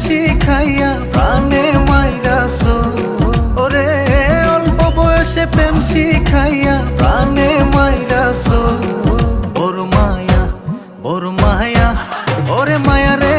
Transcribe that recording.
শিখাইয়া প্রাণে মাইরাছো। ওরে অল্প বয়সে প্রেম শিখাইয়া প্রাণে মাইরাছো। বড় মায়া ওরে মায়া রে